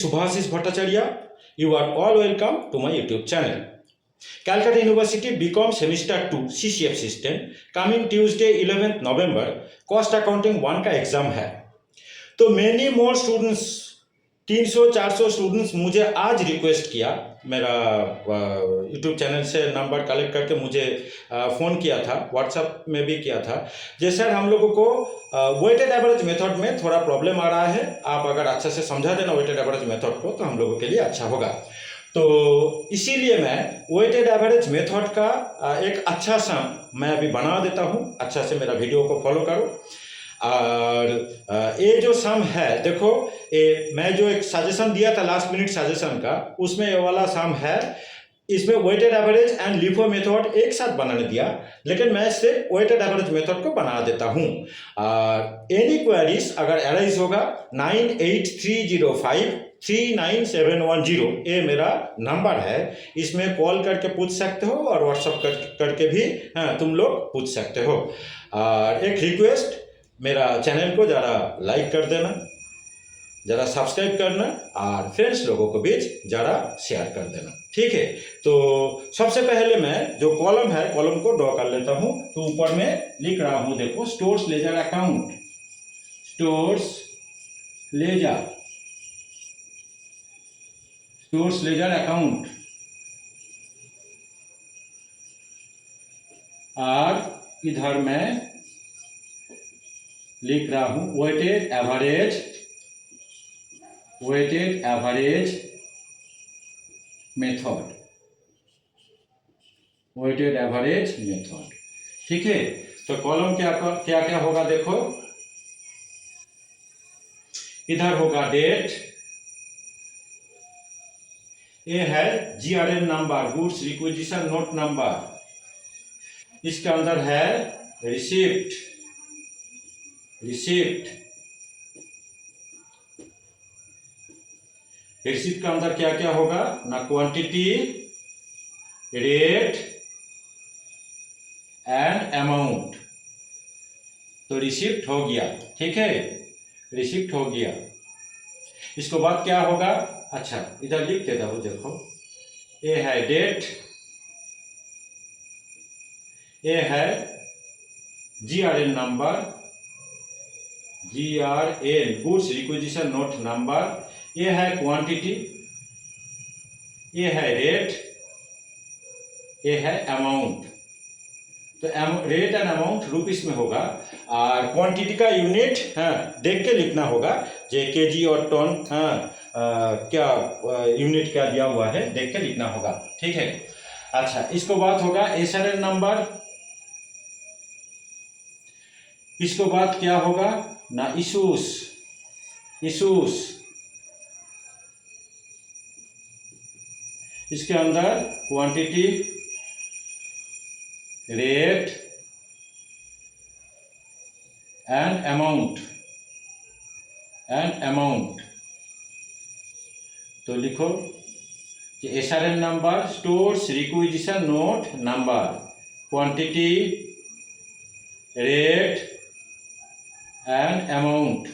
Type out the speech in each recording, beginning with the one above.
Subhasis Bhattacharya, you are all welcome to my YouTube channel. Calcutta University BCom Semester 2 CCF System coming Tuesday 11th November Cost Accounting 1 का exam है. तो many more students 300-400 students मुझे आज request किया, मेरा YouTube channel से number collect करके मुझे फ़ोन किया था, व्हाट्सएप में भी किया था, जे सर हम लोगों को वेटेड एवरेज मेथड में थोड़ा प्रॉब्लम आ रहा है, आप अगर अच्छा से समझा देना वेटेड एवरेज मेथड को तो हम लोगों के लिए अच्छा होगा. तो इसीलिए मैं वेटेड एवरेज मेथड का एक अच्छा सा मैं अभी बना देता हूँ, अच्छा से मेरा वीडियो को फॉलो करो. और ये जो सम है देखो, ये मैं जो एक सजेशन दिया था लास्ट मिनट सजेशन का, उसमें ये वाला सम है. इसमें weighted average and LIFO method एक साथ बनाने दिया, लेकिन मैं इससे वेटेड एवरेज मेथड को बना देता हूँ. एनी क्वेरीज अगर एराइज होगा 9830539710 ये मेरा नंबर है, इसमें कॉल करके पूछ सकते हो और व्हाट्सअप करके भी तुम लोग पूछ सकते हो. और एक रिक्वेस्ट, मेरा चैनल को ज़रा लाइक कर देना, ज़रा सब्सक्राइब करना और फ्रेंड्स लोगों को बीच ज़रा शेयर कर देना, ठीक है. तो सबसे पहले मैं जो कॉलम है कॉलम को ड्रॉ कर लेता हूँ. तो ऊपर में लिख रहा हूँ, देखो stores ledger account, stores ledger account. और इधर मैं लिख रहा हूँ weighted average method, weighted average method, ठीक है. तो कॉलम क्या क्या होगा देखो, इधर होगा डेट, ये है GRN number, goods requisition note number. इसके अंदर है रिसिप्ट, रिसिप्ट का अंदर क्या क्या होगा ना, क्वांटिटी, रेट एंड अमाउंट. तो रिसिप्ट हो गया, ठीक है, रिसिप्ट हो गया. इसके बाद क्या होगा, अच्छा इधर लिख देता हूं, देखो ये है डेट, ये है GRN number, GRN goods requisition note number, ये है क्वांटिटी, ये है रेट, ये है अमाउंट. तो रेट एंड अमाउंट रुपीस में होगा, और क्वांटिटी का यूनिट देख के लिखना होगा, जे केजी और टन क्या यूनिट क्या दिया हुआ है देख के लिखना होगा, ठीक है. अच्छा, इसको बात होगा SRN नंबर, इसको बाद क्या होगा ना, इशूज, इसके अंदर क्वांटिटी, रेट एंड अमाउंट. तो लिखो कि SRN number stores requisition note number, quantity, rate and amount,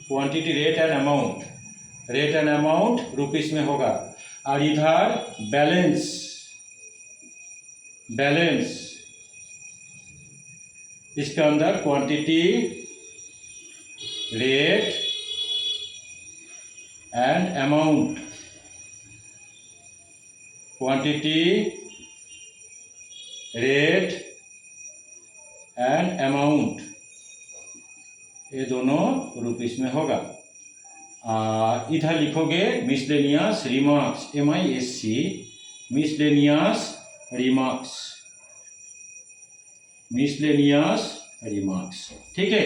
quantity, rate and amount rupees में होगा. और इधर बैलेंस, इसके अंदर quantity, rate and amount, quantity, rate and amount, ये दोनों रुपीस में होगा. इधर लिखोगे miscellaneous remarks, MISC, miscellaneous remarks, ठीक है.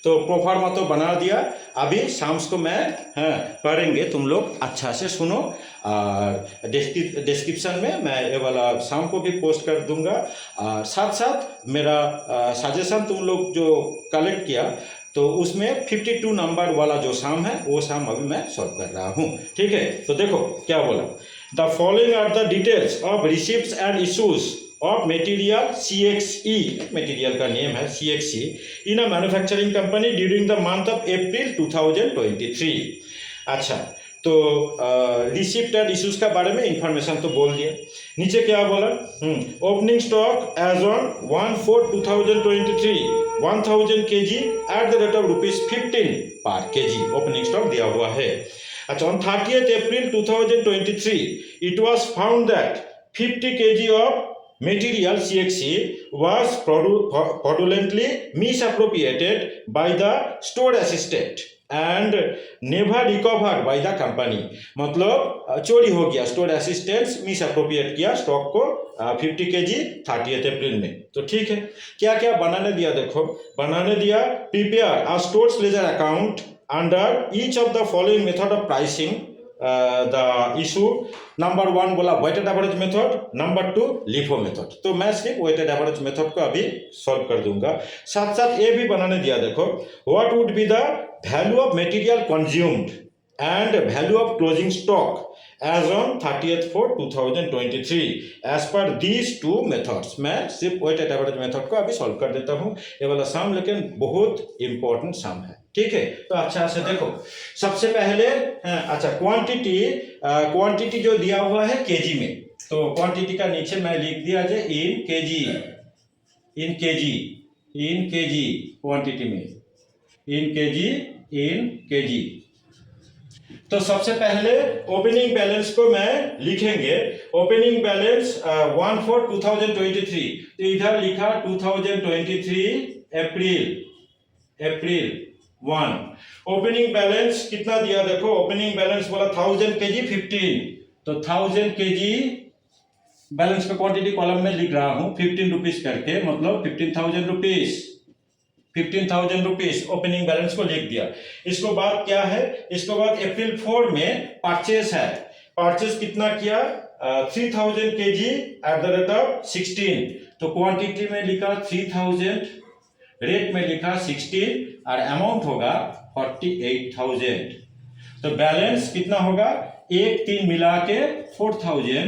तो प्रोफार्मा तो बना दिया, अभी शाम्स को मैं पढ़ेंगे, तुम लोग अच्छा से सुनो. और डिस्क्रिप्शन में मैं ये वाला शाम को भी पोस्ट कर दूंगा. और साथ साथ मेरा सजेशन तुम लोग जो कलेक्ट किया, तो उसमें 52 नंबर वाला जो शाम है वो शाम अभी मैं सॉल्व कर रहा हूँ, ठीक है. तो देखो क्या बोला, the following are the details of receipts and issues of material CXE, material का नेम है CXE, in a manufacturing company during the month of April 2023. अच्छा, तो रिसिप्ट एंड इश्यूज का बारे में इंफॉर्मेशन तो बोल दिया। नीचे क्या बोला, opening stock as on 1/4/2023 1000 kg at the rate of ₹15 per kg opening stock दिया हुआ है। अच्छा, on 30th April 2023 it was found that 50 kg of material CXC was fraudulently misappropriated by the store assistant and never recovered by the company। मतलब चोरी हो गया, store assistant miss appropriate किया stock को 50 kg 30th April में। तो ठीक है, क्या क्या बनाने दिया, देखो बनाने दिया, prepare a stores ledger account under each of the following method of pricing the issue. Number 1 बोला weighted average method, number 2 LIFO method. तो मैं सिर्फ वेटेड एवरेज मेथड को अभी सॉल्व कर दूंगा। साथ साथ ये भी बनाने दिया, देखो what would be the value of material consumed and value of closing stock as on 30th 4 2023 as per these two methods. मैं सिर्फ वेटेड एवरेज मेथड को अभी सॉल्व कर देता हूँ। ये वाला सम लेकिन बहुत इंपॉर्टेंट सम है, ठीक है। तो अच्छा से देखो, सबसे पहले अच्छा क्वांटिटी जो दिया हुआ है केजी में, तो क्वांटिटी का नीचे मैं लिख दिया है इन केजी क्वांटिटी में, इन केजी। तो सबसे पहले ओपनिंग बैलेंस को मैं लिखेंगे, ओपनिंग बैलेंस 1/4/2023, तो इधर लिखा 2023 अप्रैल 1। ओपनिंग बैलेंस कितना दिया, देखो ओपनिंग बैलेंस बोला 1000 kg 15, तो 1000 kg बैलेंस का क्वांटिटी कॉलम में लिख रहा हूं 15 रुपीज करके, मतलब 15,000 रुपीज ओपनिंग बैलेंस को लिख दिया। इसको बाद क्या है, इसको बाद अप्रैल 4 में परचेस है, परचेस कितना किया 3000 kg at the rate of 16, तो क्वांटिटी में लिखा 3000, रेट में लिखा 16 और अमाउंट होगा 48,000। तो बैलेंस कितना होगा, 1-3 मिला के 4000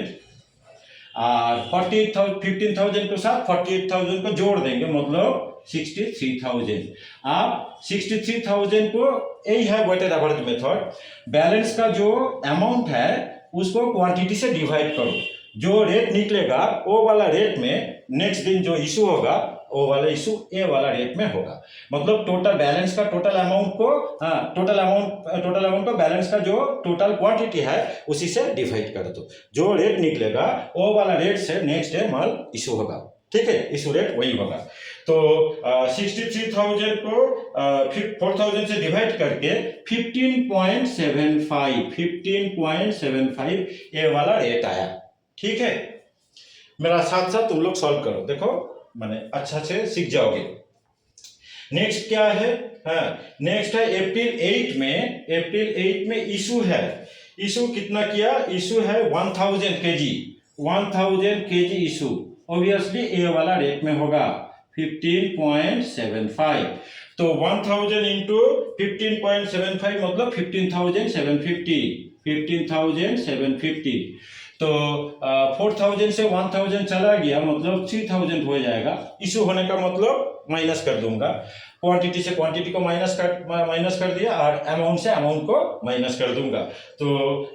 और 15,000 के साथ 48,000 को जोड़ देंगे, मतलब 63,000। आप 63,000 को, यही है वेटेड एवरेज मेथड। बैलेंस का जो अमाउंट है उसको क्वांटिटी से डिवाइड करो, जो रेट निकलेगा वो वाला रेट में नेक्स्ट दिन जो इशू होगा वो वाला इशू ए वाला रेट में होगा। मतलब टोटल बैलेंस का टोटल अमाउंट को बैलेंस का जो टोटल क्वांटिटी है उसी से डिवाइड कर दो, जो रेट निकलेगा वो वाला रेट से नेक्स्ट डे माल इशू होगा, ठीक है, इशू रेट वही होगा। तो 63,000 को 4,000 से डिवाइड करके 15.75 ये वाला रेट आया, ठीक है। मेरा साथ साथ तुम लोग सॉल्व करो, देखो मैंने अच्छा से सीख जाओगे। नेक्स्ट क्या है, नेक्स्ट है अप्रैल 8 में इशू है। इशू कितना किया, इशू है 1000 kg इशू, ऑब्वियसली ए वाला रेट में होगा 15.75, तो 1000 इंटू 15.75 मतलब 15,750, तो 4000 से 1000 चला गया, मतलब 3000 हो जाएगा। इशू होने का मतलब माइनस कर दूंगा, क्वांटिटी से क्वांटिटी को माइनस कर दिया और अमाउंट से अमाउंट को माइनस कर दूंगा। तो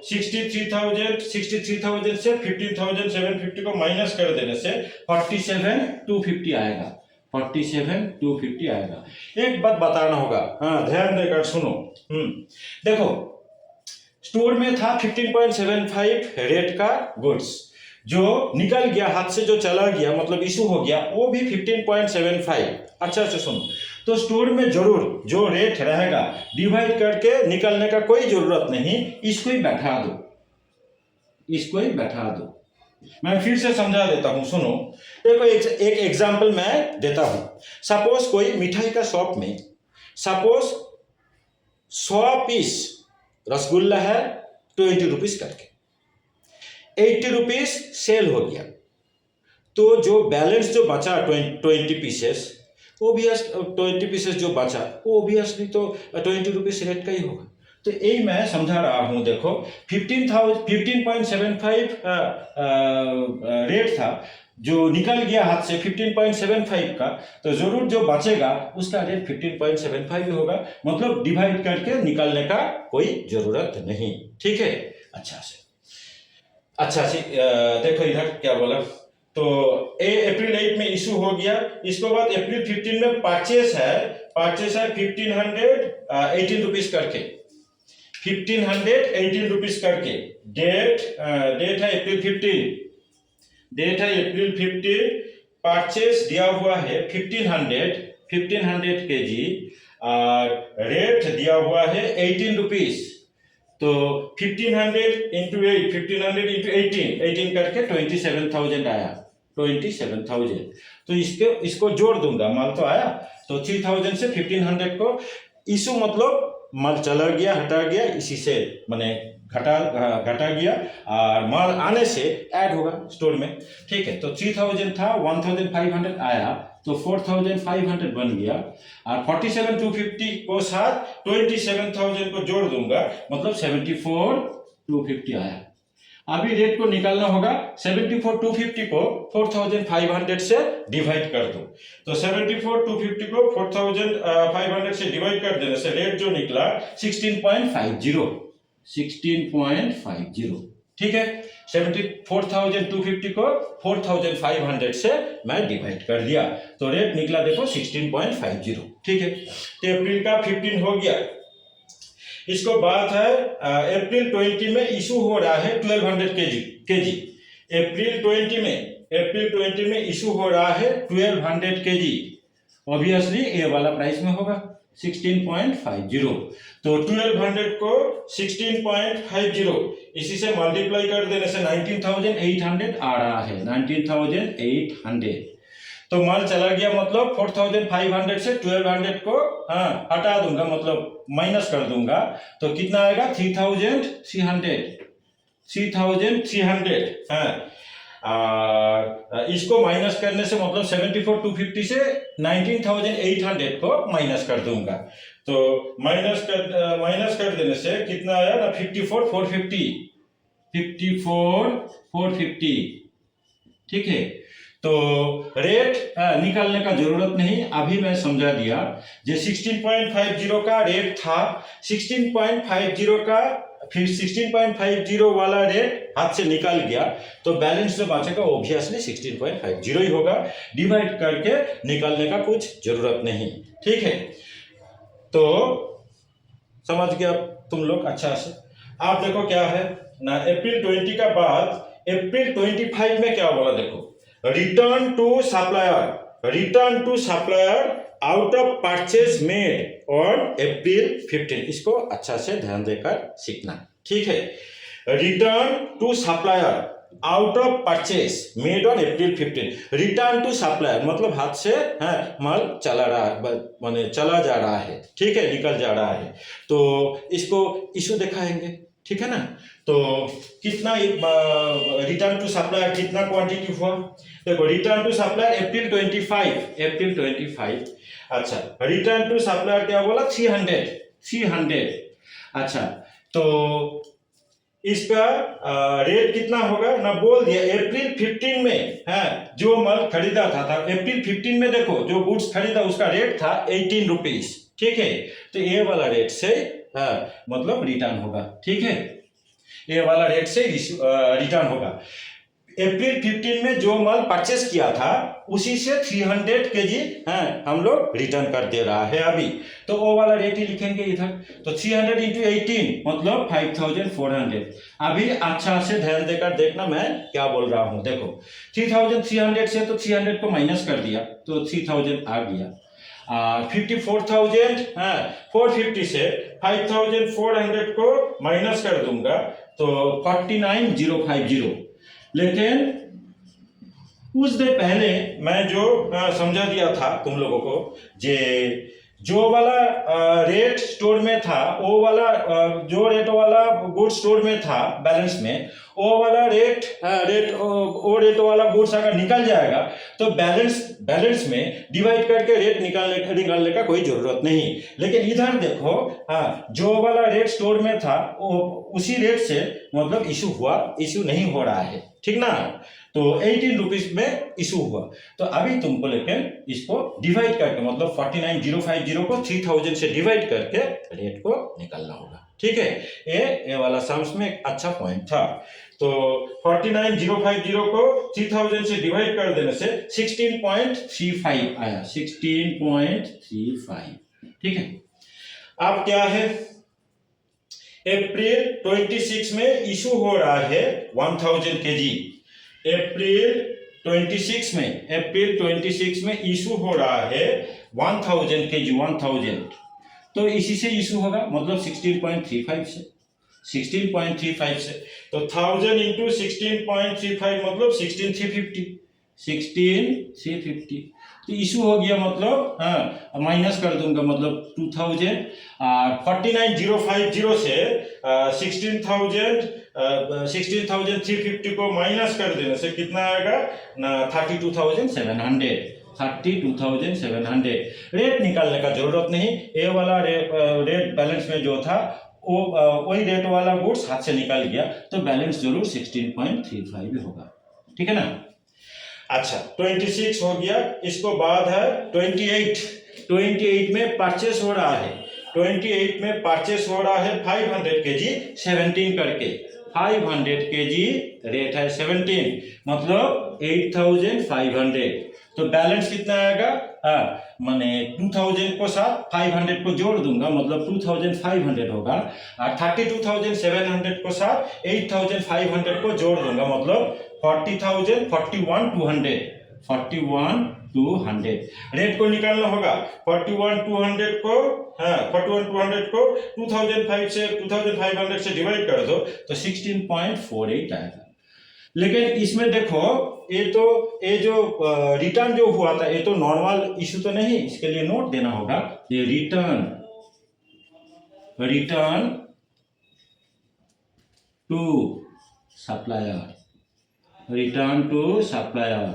63,000 से 15,750 को माइनस कर देने से 47,250 आएगा, 47,250 आएगा। एक बात बताना होगा, ध्यान देकर सुनो। देखो स्टोर में था 15.75 रेट का गुड्स, जो निकल गया हाथ से, जो चला गया मतलब इशू हो गया, वो भी 15.75। अच्छा से सुनो, तो स्टोर में जरूर जो रेट रहेगा डिवाइड करके निकलने का कोई जरूरत नहीं, इसको ही बैठा दो। मैं फिर से समझा देता हूं, सुनो। देखो एक एग्जांपल मैं देता हूं। सपोज कोई मिठाई का शॉप में सपोज 100 पीस रसगुल्ला है 20 रुपीज करके, 80 रुपीज सेल हो गया, तो जो बैलेंस जो बचा 20 पीसेस, वो भी 20 पीसेस जो बचा वो ऑब्वियसली तो 20 रुपीज रेट का ही होगा। तो यही मैं समझा रहा हूं। देखो 15.75 रेट था, जो निकल गया हाथ से 15.75 का, तो जरूर जो बचेगा उसका रेट 15.75 ही होगा, मतलब डिवाइड करके निकालने का कोई जरूरत नहीं। ठीक है, अच्छा से देखो इधर क्या बोला। तो अप्रैल 8 में इशू हो गया, इसके बाद अप्रैल 15 में परचेस है 1518 रुपीज करके, 1518 रुपीज करके। डेट है अप्रैल 15, परचेस दिया हुआ है 1500 केजी और रेट दिया हुआ है 18 रुपीज। तो 1500 इंटू 18 करके 27,000 आया, 27,000। तो इसको जोड़ दूंगा, माल तो आया, तो 3000 से 1500 को इशू मतलब माल चला गया, हटा गया, इसी से मैंने घटा गया और माल आने से ऐड होगा स्टोर में। ठीक है, तो 3000 था, 1500 आया, तो 4500 बन गया और 47,250 को साथ 27,000 को जोड़ दूंगा, मतलब 74,250 आया। अभी रेट को निकालना होगा, 74,250 को 4,500 से डिवाइड कर दो। तो 74,250 को 4,500 से डिवाइड कर देने से रेट जो निकला 16.50। ठीक है, 74,250 को 4,500 से मैं डिवाइड कर दिया, तो रेट निकला देखो 16.50। ठीक है, तो अप्रैल का 15 हो गया। इसको बात है अप्रैल 20 में इशू हो रहा है 1200 केजी। अप्रैल 20 में इशू हो रहा है 1200 केजी। ऑब्वियसली ए वाला प्राइस में होगा 16.50। तो 1200 को 16.50 इसी से मल्टीप्लाई कर देने से 19,800 आ रहा है, 19,800। तो माल चला गया, मतलब 4,500 से 1200 को हटा दूंगा, मतलब माइनस कर दूंगा, तो कितना आएगा 3,300। इसको माइनस करने से मतलब 74,250 से 19,800 को माइनस कर दूंगा, तो माइनस कर देने से कितना आया ना 54,450। ठीक है, तो रेट निकालने का जरूरत नहीं, अभी मैं समझा दिया। जो 16.50 का रेट था, 16.50 का, फिर 16.50 वाला रेट हाथ से निकल गया, तो बैलेंस जो बचेगा ऑब्वियसली 16.50 ही होगा, डिवाइड करके निकालने का कुछ जरूरत नहीं। ठीक है, तो समझ गया तुम लोग अच्छा से। आप देखो क्या है ना, अप्रैल 20 का बाद अप्रैल 25 में क्या बोला, देखो return to supplier out of purchase made on April 15। इसको अच्छा से ध्यान देकर सीखना। ठीक है, return to supplier out of purchase made on April 15। Return to supplier मतलब हाथ से माल चला रहा है, माने चला जा रहा है। ठीक है, निकल जा रहा है, तो इसको इशू दिखाएंगे। ठीक है ना, तो कितना रिटर्न टू सप्लायर कितना क्वांटिटी हुआ, देखो रिटर्न टू सप्लायर अप्रैल 25। अच्छा, रिटर्न टू सप्लायर क्या बोला 300। अच्छा, तो इसका रेट कितना होगा ना, बोल दिया अप्रैल 15 में जो माल खरीदा था अप्रैल 15 में देखो जो गुड्स खरीदा उसका रेट था 18 रुपीज। ठीक है, तो ये वाला रेट से मतलब रिटर्न होगा। ठीक है, ये वाला रेट से रिटर्न होगा। अप्रैल 15 में जो माल परचेस किया था उसी से 300 केजी हम लोग रिटर्न कर दे रहा है अभी, तो वो वाला रेट ही लिखेंगे इधर। तो 300 इंटू 18 मतलब 5,400। अभी अच्छा से ध्यान देकर देखना मैं क्या बोल रहा हूँ। देखो 3,300 से तो 300 को माइनस कर दिया तो 3,000 आ गया। 54,450 से 5,400 को माइनस कर दूंगा तो 49,050। लेकिन कुछ देर पहले मैं जो समझा दिया था तुम लोगों को, जो वाला रेट स्टोर में था वो वाला जो रेट वाला गुड स्टोर में था बैलेंस में, वो वाला रेट वाला गुड्स अगर निकल जाएगा तो बैलेंस में डिवाइड करके रेट निकालने का कोई जरूरत नहीं। लेकिन इधर देखो जो वाला रेट स्टोर में था वो उसी रेट से मतलब इशू नहीं हो रहा है। ठीक ना। तो 18 रुपीज में इशू हुआ। तो अभी तुमको लेकिन इसको डिवाइड करके मतलब 49050 को 3000 से डिवाइड करके रेट को निकालना होगा। ठीक है, ये वाला सम्स में एक अच्छा पॉइंट था। तो 49050 को 3000 से डिवाइड कर देने से 16.35 आया, 16.35। ठीक है, अब क्या है, अप्रैल 26 में इशू हो रहा है 1000 केजी। अप्रैल 26 में इशू हो रहा है 1000 केजी, 1000। तो इसी से इशू होगा मतलब 16.35 से, 16.35 से। तो 1000 इंटू 16.35 मतलब 16350, 16350। तो इशू हो गया मतलब, हाँ माइनस कर दूंगा मतलब 2000 और 49050 से 16350 को माइनस कर देने से कितना आएगा ना, 32,700, 32,700। रेट निकालने का जरूरत नहीं, ये वाला रेट बैलेंस में जो था वो वही रेट वाला गुड्स हाथ से निकल गया, तो बैलेंस जरूर 16.35 होगा। ठीक है ना। अच्छा 26 हो गया, इसको बाद है 28 में परचेस हो रहा है, 28 में परचेस हो रहा है 500 केजी 17 करके, 500 केजी रेट है 17 मतलब 8500। तो बैलेंस कितना आएगा, मैंने 2000 को साथ 500 को जोड़ दूंगा मतलब 2500 होगा, और 32,700 को साथ 8500 को जोड़ दूंगा मतलब 40,000, 41,200 रेट को निकालना होगा। 41,200 को 2005 से 2500 से डिवाइड कर दो तो 16.48 आएगा। लेकिन इसमें देखो ये जो रिटर्न जो हुआ था ये तो नॉर्मल इशू तो नहीं, इसके लिए नोट देना होगा, ये रिटर्न टू सप्लायर,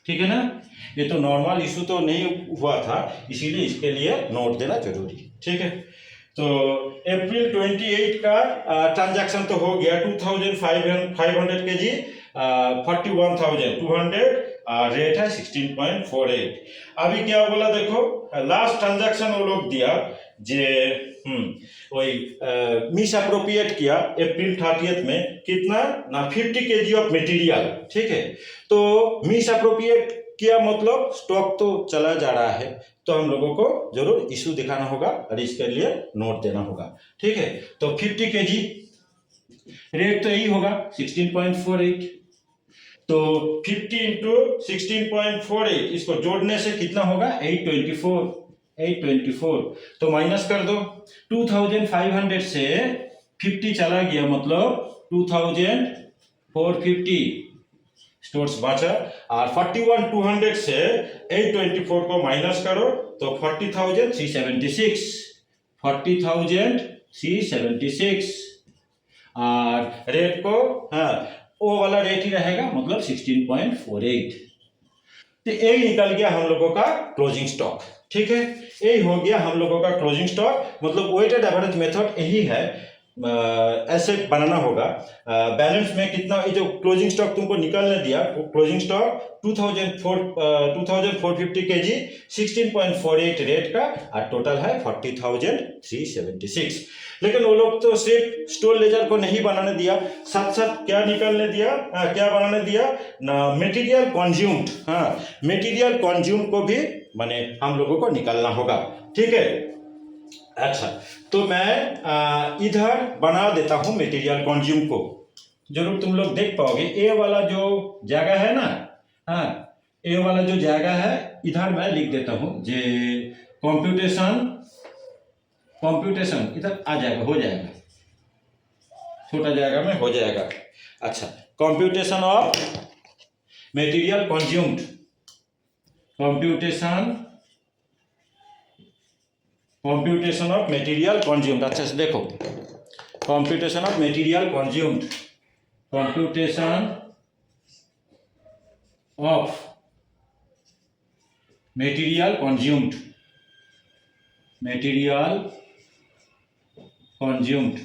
ठीक है ना। ये तो नॉर्मल इशू तो नहीं हुआ था, इसीलिए इसके लिए नोट देना जरूरी। ठीक है, तो अप्रैल 28 का ट्रांजैक्शन तो हो गया 2500 केजी 41,200, रेट है 16.48। अभी क्या बोला देखो, लास्ट ट्रांजैक्शन वो लोग दिया जे वही मिस अप्रोप्रिएट किया अप्रैल 30 में कितना ना 50 केजी ऑफ मटेरियल। ठीक है, तो मिस अप्रोप्रिएट किया मतलब स्टॉक तो चला जा रहा है, तो हम लोगों को जरूर इशू दिखाना होगा और इसके लिए नोट देना होगा। ठीक है, तो 50 केजी रेट तो यही होगा 16.48, तो 50 इंटू 16.48 इसको जोड़ने से कितना होगा 824। तो माइनस कर दो, 2500 से 50 चला गया मतलब 2450 स्टोर्स बचा, और 41,200 से 824 को माइनस करो तो 40,376 और रेट को वो वाला रेट ही रहेगा मतलब 16.48। तो यही निकल गया हम लोगों का क्लोजिंग स्टॉक। ठीक है, यही हो गया हम लोगों का क्लोजिंग स्टॉक, मतलब वेटेड एवरेज मेथड यही है, ऐसे बनाना होगा। बैलेंस में कितना, ये जो क्लोजिंग स्टॉक तुमको निकालने दिया वो क्लोजिंग स्टॉक 2450 केजी 16.48 रेट का, और टोटल है 40,376। लेकिन वो लोग तो सिर्फ स्टोर लेजर को नहीं बनाने दिया, साथ साथ क्या निकालने दिया, क्या बनाने दिया ना, मटेरियल कंज्यूम्ड, मटेरियल कंज्यूम को भी माने हम लोगों को निकालना होगा। ठीक है, अच्छा तो मैं इधर बना देता हूं मटेरियल कंज्यूम को, जरूर तुम लोग देख पाओगे। ए वाला जो जगह है ना, ए वाला जो जगह है इधर मैं लिख देता हूं जे कंप्यूटेशन इधर आ जाएगा, हो जाएगा, छोटा जगह में हो जाएगा। अच्छा, computation of material consumed, computation of material consumed, अच्छे से देखो, computation of material consumed, computation of material consumed, material consumed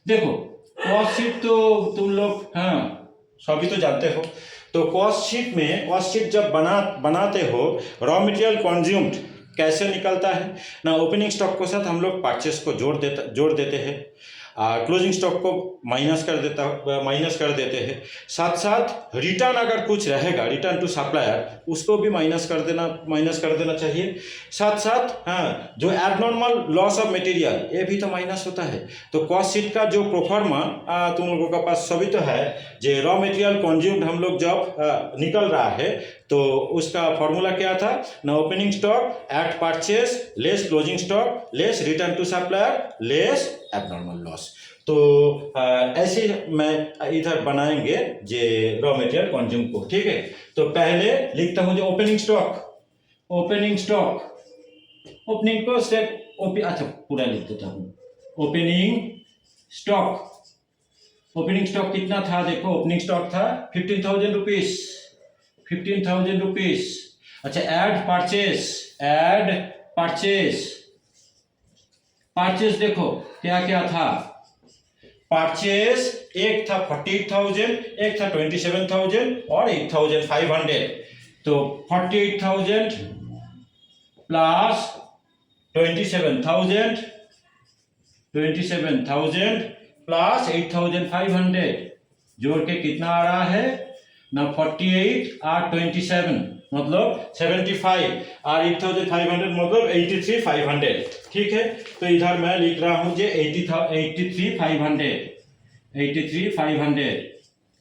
देखो कॉस्ट शीट तो तुम लोग हाँ सभी तो जानते हो। तो कॉस्ट शीट जब बनाते हो रॉ मटेरियल कंज्यूम्ड कैसे निकलता है ना, ओपनिंग स्टॉक के साथ हम लोग परचेस को जोड़ देते हैं, क्लोजिंग स्टॉक को माइनस कर देते हैं, साथ साथ रिटर्न अगर कुछ रहेगा रिटर्न टू सप्लायर उसको भी माइनस कर देना चाहिए। साथ साथ हाँ जो एबनॉर्मल लॉस ऑफ मटेरियल ये भी तो माइनस होता है। तो कॉस्ट शीट का जो प्रोफार्मा तुम लोगों के पास सभी तो है, जो रॉ मटेरियल कंज्यूम्ड हम लोग जब निकल रहा है तो उसका फॉर्मूला क्या था ना, opening stock add purchase less closing stock less return to supplier less abnormal loss. तो ऐसे मैं इधर बनाएंगे जे रॉ मटेरियल कंज्यूम को, ठीक है। तो पहले लिखता हूं जो ओपनिंग को स्टेप अच्छा पूरा लिख देता हूं। ओपनिंग स्टॉक कितना था, देखो ओपनिंग स्टॉक था 15,000 रुपीस। अच्छा एड परचेस देखो क्या क्या था, परचेस एक था 48,000, एक था 27,000 और 8,500। तो 48,000 प्लस 27,000 प्लस 8,500 जोड़ के कितना आ रहा है ना, 48 और 27 मतलब 75 और 8,500 मतलब 83,500, ठीक है। तो इधर मैं लिख रहा हूं जे 83,500।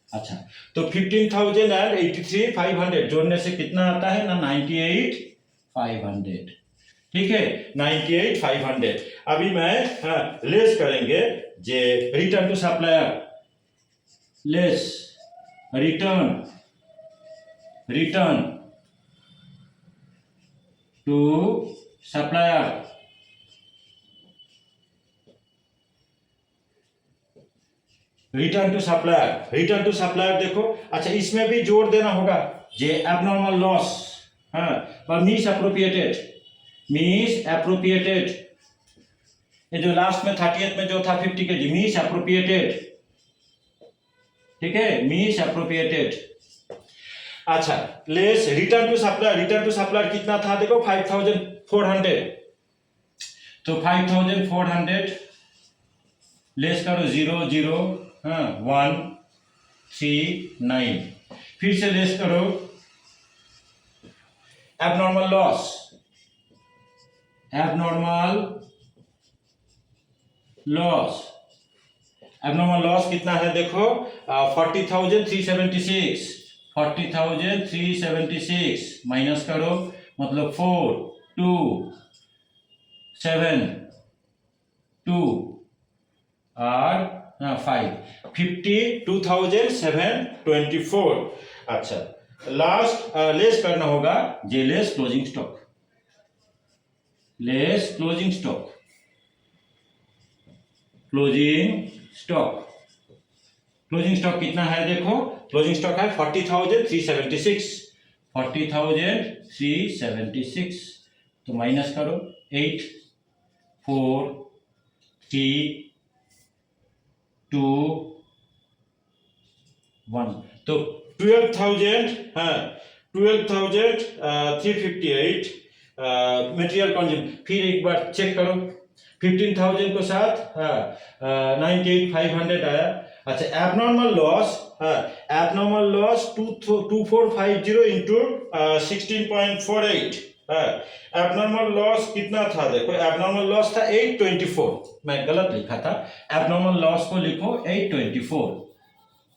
अच्छा तो 15,000 एंड 83,500 जोड़ने से कितना आता है ना, 98,500, ठीक है 98,500। अभी मैं लेस करेंगे जे return to supplier, less return to supplier, return to supplier देखो। अच्छा इसमें भी जोड़ देना होगा जे एबनॉर्मल लॉस और मिस अप्रोप्रिएटेड, ये जो लास्ट में 30th में जो था 50 kg मिस अप्रोप्रिएटेड, ठीक है मिस अप्रोप्रिएटेड। अच्छा लेस रिटर्न टू सप्लायर कितना था देखो 5,400। तो 5,400 लेस करो 0 0 1 3 9, फिर से लेस करो एबनॉर्मल लॉस कितना है देखो 40,376 माइनस करो मतलब 4 2 7 2 और 5 52,724। अच्छा लास्ट लेस करना होगा जे लेस क्लोजिंग स्टॉक कितना है देखो, क्लोजिंग स्टॉक है 40,376। तो माइनस करो 8 4 3 2 1, तो 12,358 मटेरियल कंज्यूम। फिर एक बार चेक करो 15,000 को साथ 98,500 आया। अच्छा abnormal loss 2450 into 16.48। Abnormal loss कितना था देखो, एबनॉर्मल लॉस था 824, मैं गलत लिखा था, एबनॉर्मल लॉस को लिखो 824,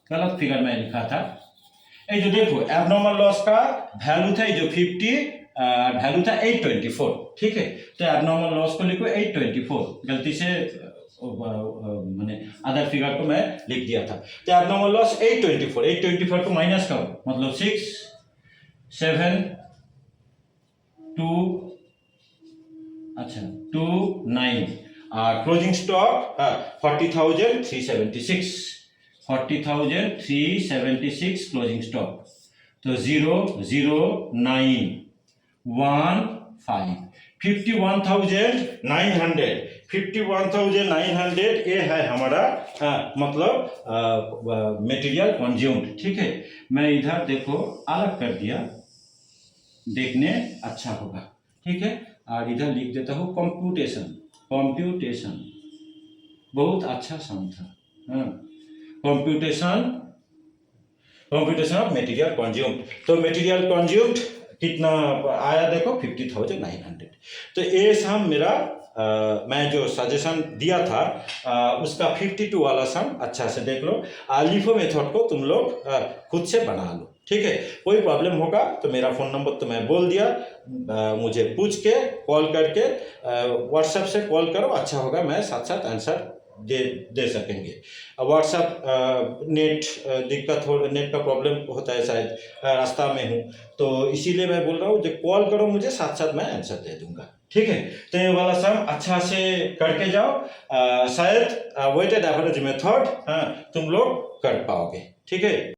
गलत फिगर में लिखा था। ये जो देखो एबनॉर्मल लॉस का वैल्यू था जो 50, वैल्यू था 824, ठीक है। तो एबनॉर्मल लॉस को लिखो 824, गलती से मैंने अदर फिगर को मैं लिख दिया था। तो एबनॉर्मल लॉस 824 को माइनस करो मतलब 6 7 2 अच्छा 2 9 और क्लोजिंग स्टॉक 40,376 क्लोजिंग स्टॉक। तो 0 0 9 1 5 51,900 51,900 ये है हमारा मतलब मटेरियल कंज्यूम्ड। ठीक है, मैं इधर देखो अलग कर दिया, देखने अच्छा होगा। ठीक है, और इधर लिख देता हूँ कंप्यूटेशन। कंप्यूटेशन बहुत अच्छा साउंड था। Computation, computation of material consumed. तो मटेरियल कंज्यूम्ड कितना आया देखो 50,900। तो ये सम मेरा मैं जो सजेशन दिया था उसका 52 वाला सम अच्छा से देख लो। लिफो मेथड को तुम लोग खुद से बना लो। ठीक है, कोई प्रॉब्लम होगा तो मेरा फ़ोन नंबर तो मैं बोल दिया, मुझे पूछ के कॉल करके व्हाट्सएप से कॉल करो, अच्छा होगा, मैं साथ साथ आंसर दे सकेंगे। व्हाट्सएप नेट दिक्कत हो, नेट का प्रॉब्लम होता है, शायद रास्ता में हूँ, तो इसीलिए मैं बोल रहा हूँ जो कॉल करो मुझे, साथ साथ मैं आंसर दे दूंगा। ठीक है, तो ये वाला सम अच्छा से करके जाओ, शायद वेटेड एवरेज मेथड तुम लोग कर पाओगे। ठीक है।